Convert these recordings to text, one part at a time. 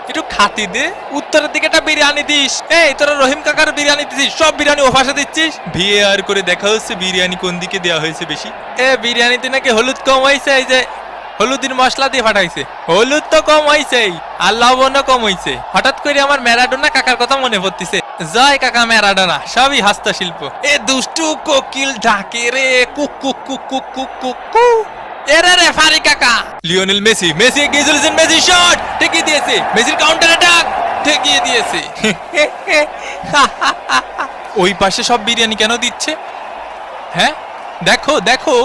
একটু খাতি দে। উত্তরের দিকে একটা বিরিয়ানি দিস। এই তোরা রহিম কাকার বিরিয়ানি দিছিস, সব বিরিয়ানি ওপাশে দিচ্ছিস। ভিএআর করে দেখা হচ্ছে বিরিয়ানি কোন দিকে দেওয়া হয়েছে বেশি। বিরিয়ানিতে নাকি হলুদ কম হয়েছে, এই যে হলুদের মশলা দিয়ে ফাটাইছে। হলুদ তো কম হয়েছে আর লবণও কম হয়েছে। হঠাৎ করে আমার ম্যারাডোনা কাকার কথা মনে পড়তেছে। জয় কাকা ম্যারাডোনা, সবই হস্তশিল্প। দুষ্টু কোকিল ডাকে রে, cook cook cook cook cook cook কু। এরে রেফারি কাকা, লিওনেল মেসি, মেসি এগিয়ে চলেছেন, মেসি শট ঠেকিয়ে দিয়েছে, মেসির কাউন্টার অ্যাটাক ঠেকিয়ে দিয়েছে। ওই পাশে সব বিরিয়ানি কেন দিচ্ছে? হ্যাঁ দেখো দেখো,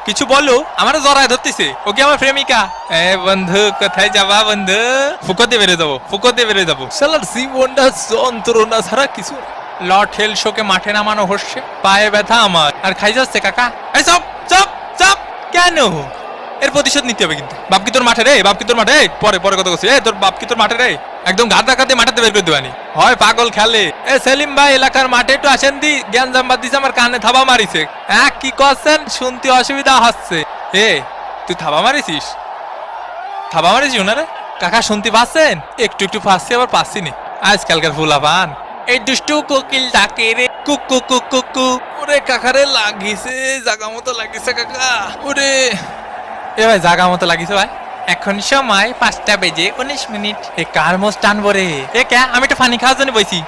কিছু বলো। আমার জড়ায় ধরতেছে, ওকে আমার প্রেমিকা। বন্ধু কোথায় যাবা বন্ধু? ফুকতে বেড়ে যাবো, ফুকতে বেড়ে যাবো। শালার জীবনটা যন্ত্রণা ছাড়া কিছু। লর্ড হেল শোকে মাঠে নামানো হচ্ছে, পায়ে ব্যথা আমার আর খাই যাচ্ছে কাকা। এই চপ চপ চপ, কেন? এর প্রতিশোধ নিতে হবে কিন্তু। বাপ কি তোর মাঠে রে, বাপ কি তোর মাঠে? পরে পরে কথা বলছি। তোর বাপ কি তোর মাঠে রে? একদম গাদা কাতে মাঠাতে বের করে দেবানি হয়, পাগল খেলে। সেলিম ভাই এলাকার মাঠে একটু আসেন দি, জ্ঞান জাম্বাদ দিছে, আমার কানে থাবা মারিছে। হ্যাঁ কি করছেন? শুনতে অসুবিধা হচ্ছে। তুই থাবা মারিছিস? থাবা মারিছিস ওনারে? কাকা শুনতে পাচ্ছেন? একটু একটু পাচ্ছি, আবার পাচ্ছি নি। আজকালকার ফুলা পান। এই দুষ্টু কোকিল ডাকে রে, cook cook cook cook cook. ওরে কাকারে লাগিছে, জাগা মতো লাগিছে কাকা। ওরে ভাই জাগা মতো লাগিছে ভাই। এখন সময় 5টা বেজে 19 মিনিট। কার মোষ টানবো রে? কে? আমি একটু পানি খাওয়ার জন্য বসি।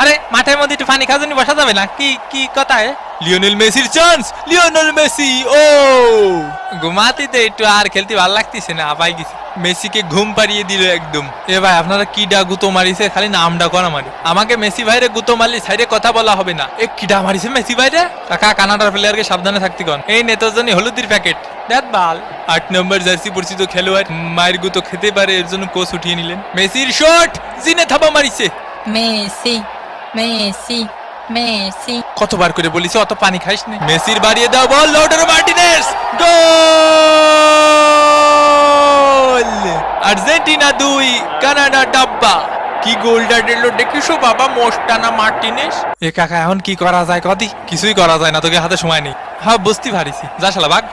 আরে মাঠের মধ্যে একটু পানি খাওয়ার জন্য বসা যাবে না? কি কি কথা? লিওনেল মেসির চান্স, লিওনেল মেসি। ও ঘুমাতে তো একটু আর খেলতে ভালো লাগতেছে না, আবাই গেছে। মেসিকে ঘুম পাড়িয়ে দিল একদম। ভাই আপনারা কি ডা গুতো মারিছে? খালি নামটা করা মারি। আমাকে মেসি ভাইরে গুতো মারলি সাইডে কথা বলা হবে না। কিডা মারিছে মেসি ভাইরে? কাকা কানাডার প্লেয়ারকে সাবধানে থাকতে কন। এই নেতার জন্য হলুদের প্যাকেট। 8 নম্বর জার্সি পরিচিত খেলোয়াড় মায়ের গুতো খেতে পারে, এর জন্য কোচ উঠিয়ে নিলেন। মেসির শট, জিনে থাবা মারিছে। Messi Messi Messi. কতবার করে বলিস অত পানি খাইস না। মেসির বাড়িয়ে দাও বল, লাউটারো মার্টিনেজ, গোল! আর্জেন্টিনা 2, কানাডা ডাব্বা। কি গোলটা দিল দেখিছো বাবা, মোস্টানা মার্টিনেজ। কাকা এখন কি করা যায় কদি? কিছুই করা যায় না, তোকে হাতে সময় নেই। হ্যাঁ বুঝতে পারিছি, যা শালা ভাগ।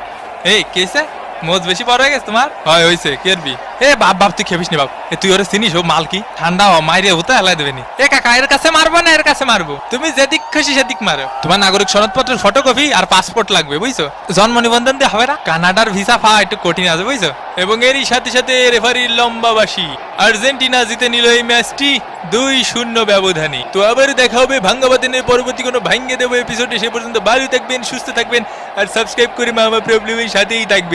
কেছে মোজ বেশি বড় হয়ে গেছে তোমার? হয় হইছে, কেরবি। বাপ বাপ তুই খেপিস নি বাপ। তুই ওরে চিনিস? ও মাল কি ঠান্ডা হ, মাইরে হতে হেলাই দেবেনি। কাকা এর কাছে মারবো না, এর কাছে মারবো। তুমি যেদিক খুশি সেদিক মারো। তোমার নাগরিক সনদপত্রের ফটোকপি আর পাসপোর্ট লাগবে, বুঝছো? জন্ম নিবন্ধন দিয়ে হবে না। কানাডার ভিসা পাওয়া একটু কঠিন আছে, বুঝছো? এবং এরই সাথে সাথে রেফারির লম্বাবাসী। আর্জেন্টিনা জিতে নিল এই ম্যাচটি 2-0 ব্যবধানে। তো আবার দেখা হবে ভাঙ্গাবাদিনের পরবর্তী কোনো ভাঙ্গে দেবো এপিসোডে। সে পর্যন্ত ভালো থাকবেন, সুস্থ থাকবেন আর সাবস্ক্রাইব করে মামা প্রবলেমের সাথেই থাকবেন।